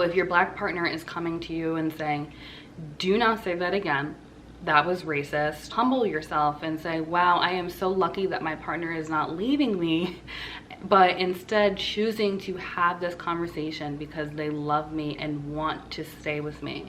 if your Black partner is coming to you and saying, do not say that again, that was racist, humble yourself and say, wow, I am so lucky that my partner is not leaving me, but instead choosing to have this conversation because they love me and want to stay with me.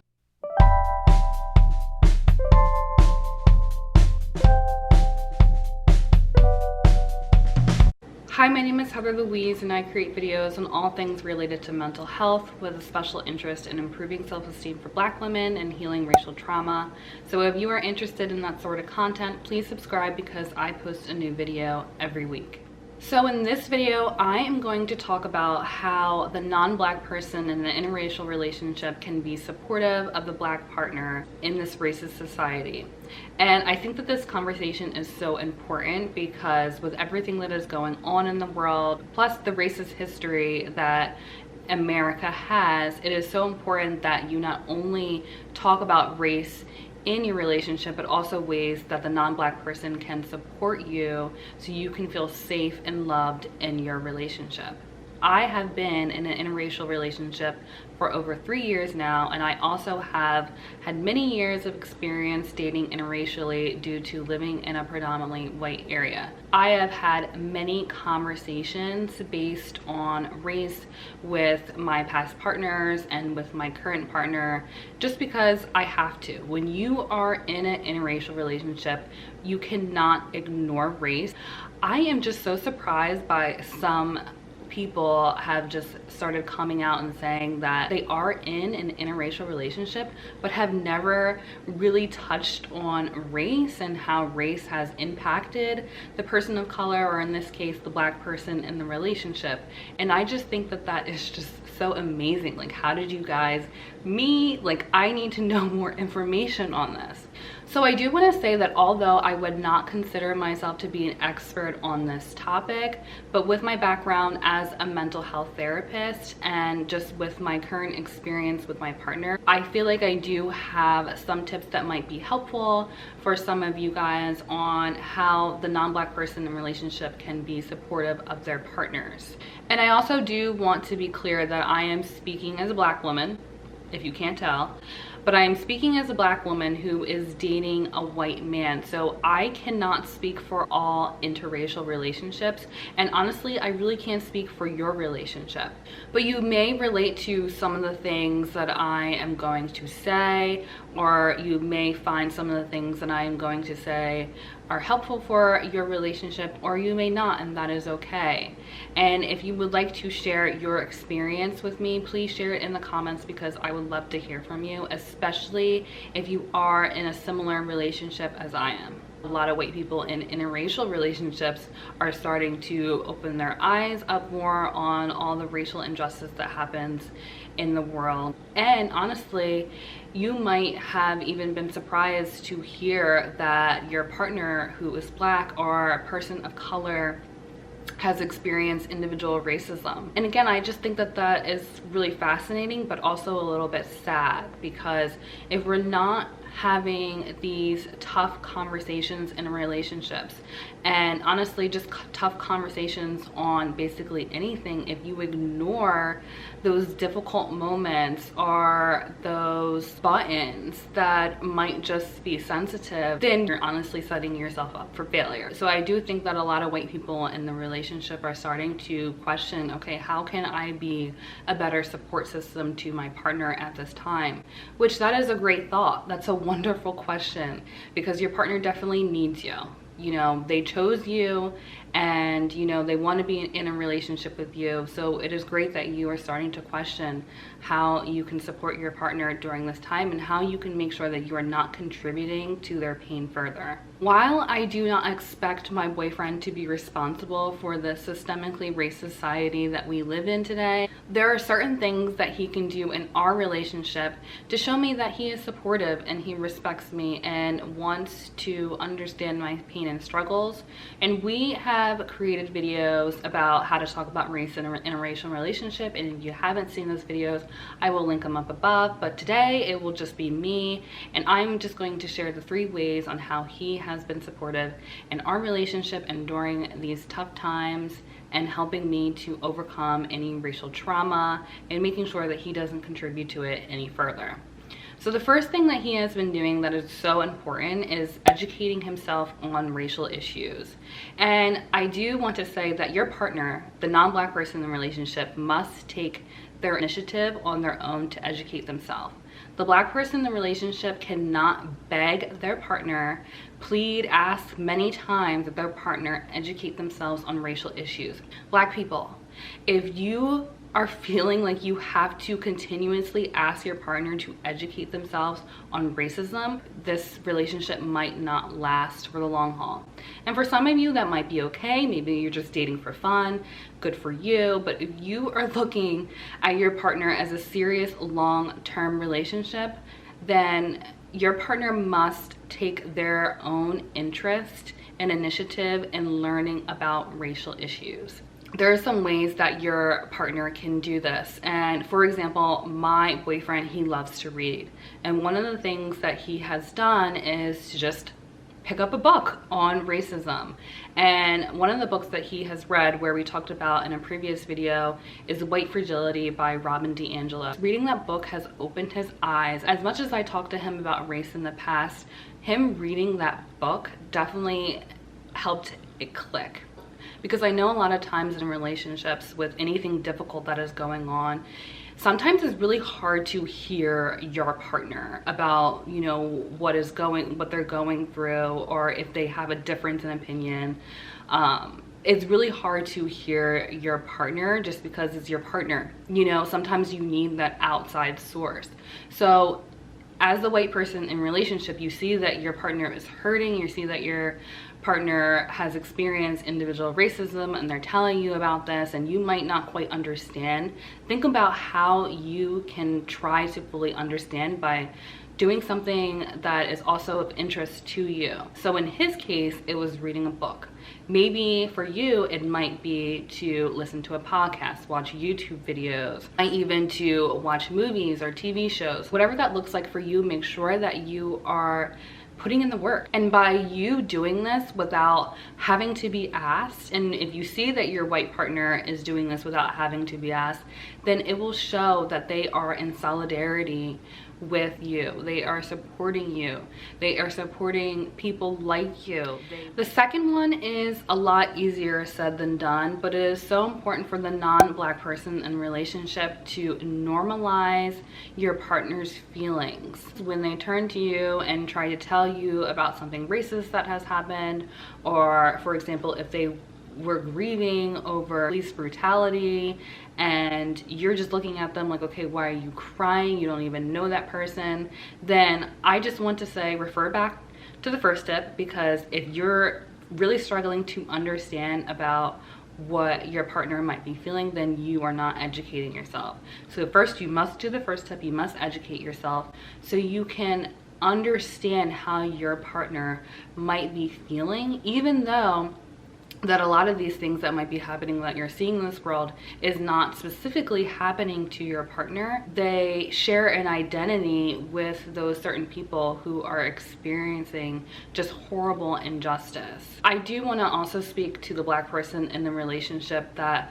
Hi, my name is Heather Louise and I create videos on all things related to mental health with a special interest in improving self-esteem for Black women and healing racial trauma. So if you are interested in that sort of content, please subscribe because I post a new video every week. So in this video, I am going to talk about how the non-Black person in an interracial relationship can be supportive of the Black partner in this racist society. And I think that this conversation is so important because with everything that is going on in the world, plus the racist history that America has, it is so important that you not only talk about race in your relationship, but also ways that the non-Black person can support you so you can feel safe and loved in your relationship. I have been in an interracial relationship for over 3 years now, and I also have had many years of experience dating interracially due to living in a predominantly white area. I have had many conversations based on race with my past partners and with my current partner, just because I have to. When you are in an interracial relationship, you cannot ignore race. I am just so surprised by some people have just started coming out and saying that they are in an interracial relationship but have never really touched on race and how race has impacted the person of color, or in this case the Black person in the relationship. And I just think that that is just so amazing. Like, how did you guys meet? Like, I need to know more information on this. So I do want to say that although I would not consider myself to be an expert on this topic, but with my background as a mental health therapist and just with my current experience with my partner, I feel like I do have some tips that might be helpful for some of you guys on how the non-Black person in a relationship can be supportive of their partners. And I also do want to be clear that I am speaking as a Black woman, if you can't tell, but I am speaking as a Black woman who is dating a white man. So I cannot speak for all interracial relationships. And honestly, I really can't speak for your relationship. But you may relate to some of the things that I am going to say, or you may find some of the things that I am going to say are helpful for your relationship, or you may not, and that is okay. And if you would like to share your experience with me, please share it in the comments because I would love to hear from you, especially if you are in a similar relationship as I am. A lot of white people in interracial relationships are starting to open their eyes up more on all the racial injustice that happens in the world. And honestly, you might have even been surprised to hear that your partner who is Black or a person of color has experienced individual racism. And again, I just think that that is really fascinating, but also a little bit sad, because if we're not having these tough conversations in relationships, and honestly just tough conversations on basically anything, if you ignore those difficult moments or those buttons that might just be sensitive, then you're honestly setting yourself up for failure. So I do think that a lot of white people in the relationship are starting to question, okay, how can I be a better support system to my partner at this time? Which, that is a great thought. That's a wonderful question, because your partner definitely needs you. You know, they chose you, and you know, they want to be in a relationship with you. So it is great that you are starting to question how you can support your partner during this time and how you can make sure that you are not contributing to their pain further. While I do not expect my boyfriend to be responsible for the systemically racist society that we live in today, there are certain things that he can do in our relationship to show me that he is supportive and he respects me and wants to understand my pain and struggles. And we have created videos about how to talk about race in a interracial relationship, and if you haven't seen those videos, I will link them up above. But today it will just be me, and I'm just going to share the 3 ways on how he has been supportive in our relationship and during these tough times and helping me to overcome any racial trauma and making sure that he doesn't contribute to it any further. So the first thing that he has been doing that is so important is educating himself on racial issues. And I do want to say that your partner, the non-Black person in the relationship, must take their initiative on their own to educate themselves. The Black person in the relationship cannot beg their partner, plead, ask many times that their partner educate themselves on racial issues. Black people, if you are feeling like you have to continuously ask your partner to educate themselves on racism, this relationship might not last for the long haul. And for some of you, that might be okay. Maybe you're just dating for fun, good for you. But if you are looking at your partner as a serious long-term relationship, then your partner must take their own interest and initiative in learning about racial issues. There are some ways that your partner can do this. And for example, my boyfriend, he loves to read. And one of the things that he has done is to just pick up a book on racism. And one of the books that he has read, where we talked about in a previous video, is White Fragility by Robin DiAngelo. Reading that book has opened his eyes. As much as I talked to him about race in the past, him reading that book definitely helped it click. Because I know a lot of times in relationships with anything difficult that is going on, sometimes it's really hard to hear your partner about, you know, what they're going through, or if they have a difference in opinion. It's really hard to hear your partner just because it's your partner. You know, sometimes you need that outside source. So as the white person in relationship, you see that your partner is hurting, you see that your partner has experienced individual racism and they're telling you about this and you might not quite understand. Think about how you can try to fully understand by doing something that is also of interest to you. So in his case, it was reading a book. Maybe for you, it might be to listen to a podcast, watch YouTube videos, might even to watch movies or TV shows. Whatever that looks like for you, make sure that you are putting in the work. And by you doing this without having to be asked, and if you see that your white partner is doing this without having to be asked, then it will show that they are in solidarity with you. They are supporting you. They are supporting people like you. The second one is a lot easier said than done, but it is so important for the non-Black person in relationship to normalize your partner's feelings. When they turn to you and try to tell you about something racist that has happened, or for example, if they were grieving over police brutality and you're just looking at them like, okay, why are you crying? You don't even know that person. Then I just want to say, refer back to the first step, because if you're really struggling to understand about what your partner might be feeling, then you are not educating yourself. So first, you must do the first step. You must educate yourself so you can understand how your partner might be feeling, even though that a lot of these things that might be happening that you're seeing in this world is not specifically happening to your partner. They share an identity with those certain people who are experiencing just horrible injustice. I do want to also speak to the Black person in the relationship that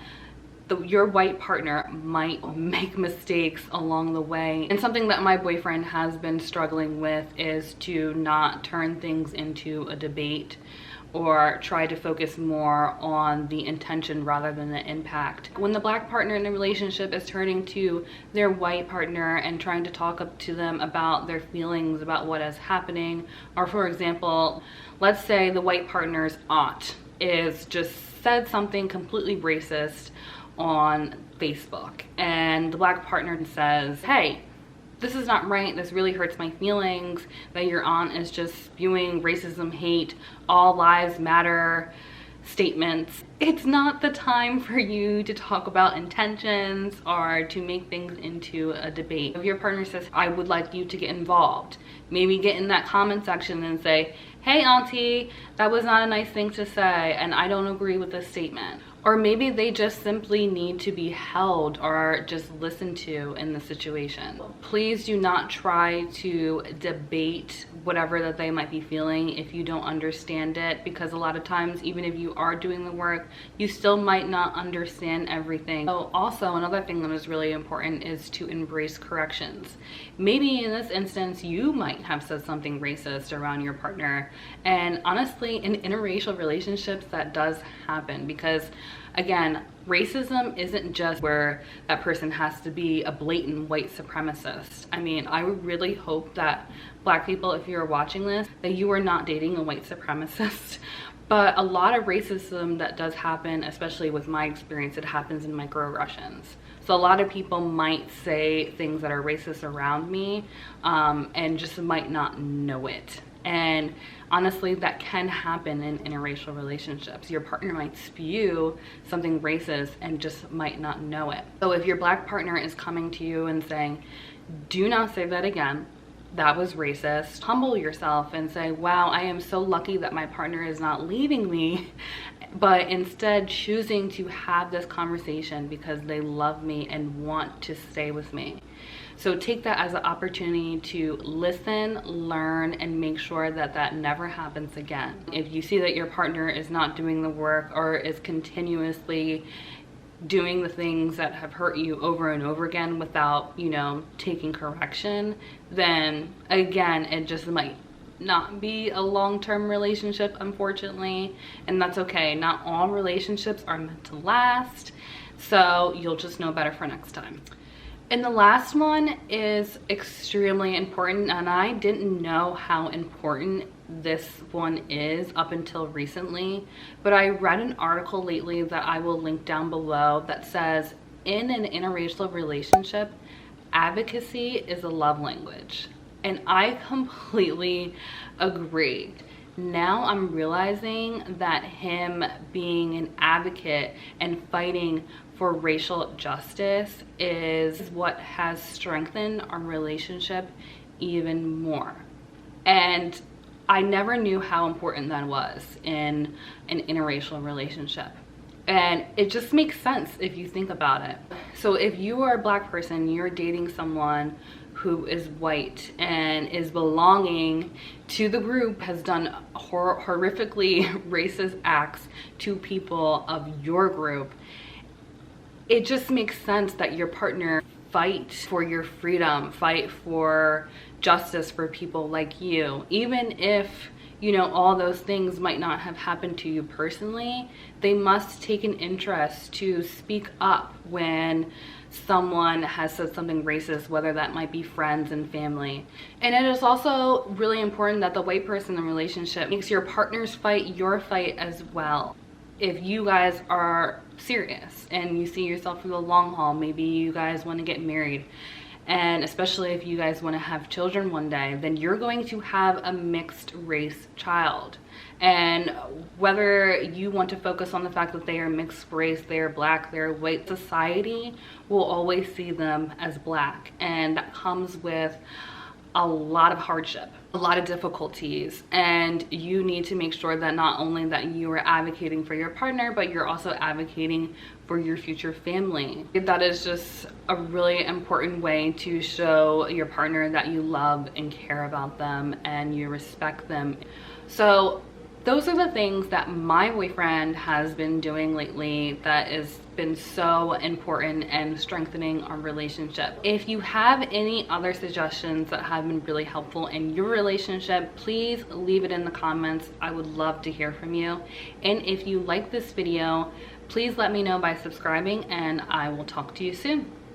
your white partner might make mistakes along the way. And something that my boyfriend has been struggling with is to not turn things into a debate, or try to focus more on the intention rather than the impact. When the Black partner in the relationship is turning to their white partner and trying to talk up to them about their feelings about what is happening, or for example, let's say the white partner's aunt is just said something completely racist on Facebook, and the Black partner says, hey, this is not right, this really hurts my feelings that your aunt is just spewing racism, hate, all lives matter statements. It's not the time for you to talk about intentions or to make things into a debate. If your partner says, I would like you to get involved, maybe get in that comment section and say, hey auntie, that was not a nice thing to say and I don't agree with this statement. Or maybe they just simply need to be held or just listened to in the situation. Please do not try to debate whatever that they might be feeling if you don't understand it, because a lot of times, even if you are doing the work, you still might not understand everything. So also another thing that is really important is to embrace corrections. Maybe in this instance, you might have said something racist around your partner, and honestly, in interracial relationships, that does happen, because again, racism isn't just where that person has to be a blatant white supremacist. I mean, I would really hope that Black people, if you're watching this, that you are not dating a white supremacist. But a lot of racism that does happen, especially with my experience, it happens in microaggressions. So a lot of people might say things that are racist around me and just might not know it. And honestly, that can happen in interracial relationships. Your partner might spew something racist and just might not know it. So if your Black partner is coming to you and saying, do not say that again, that was racist, humble yourself and say, wow, I am so lucky that my partner is not leaving me, but instead choosing to have this conversation because they love me and want to stay with me. So take that as an opportunity to listen, learn, and make sure that that never happens again. If you see that your partner is not doing the work or is continuously doing the things that have hurt you over and over again without, you know, taking correction, then again, it just might not be a long-term relationship, unfortunately, and that's okay. Not all relationships are meant to last, so you'll just know better for next time. And the last one is extremely important, and I didn't know how important this one is up until recently, but I read an article lately that I will link down below that says, in an interracial relationship, advocacy is a love language. And I completely agree. Now I'm realizing that him being an advocate and fighting for racial justice is what has strengthened our relationship even more. And I never knew how important that was in an interracial relationship. And it just makes sense if you think about it. So if you are a Black person, you're dating someone who is white and is belonging to the group, has done horrifically racist acts to people of your group, it just makes sense that your partner fight for your freedom, fight for justice for people like you. Even if, you know, all those things might not have happened to you personally, they must take an interest to speak up when someone has said something racist, whether that might be friends and family. And it is also really important that the white person in the relationship makes your partner's fight your fight as well. If you guys are serious and you see yourself for the long haul, maybe you guys want to get married, and especially if you guys want to have children one day, then you're going to have a mixed race child. And whether you want to focus on the fact that they are mixed race, they are Black, they're white, society will always see them as Black. And that comes with a lot of hardship, a lot of difficulties, and you need to make sure that not only that you are advocating for your partner, but you're also advocating for your future family. That is just a really important way to show your partner that you love and care about them and you respect them. So those are the things that my boyfriend has been doing lately that has been so important and strengthening our relationship. If you have any other suggestions that have been really helpful in your relationship, please leave it in the comments. I would love to hear from you. And if you like this video, please let me know by subscribing, and I will talk to you soon.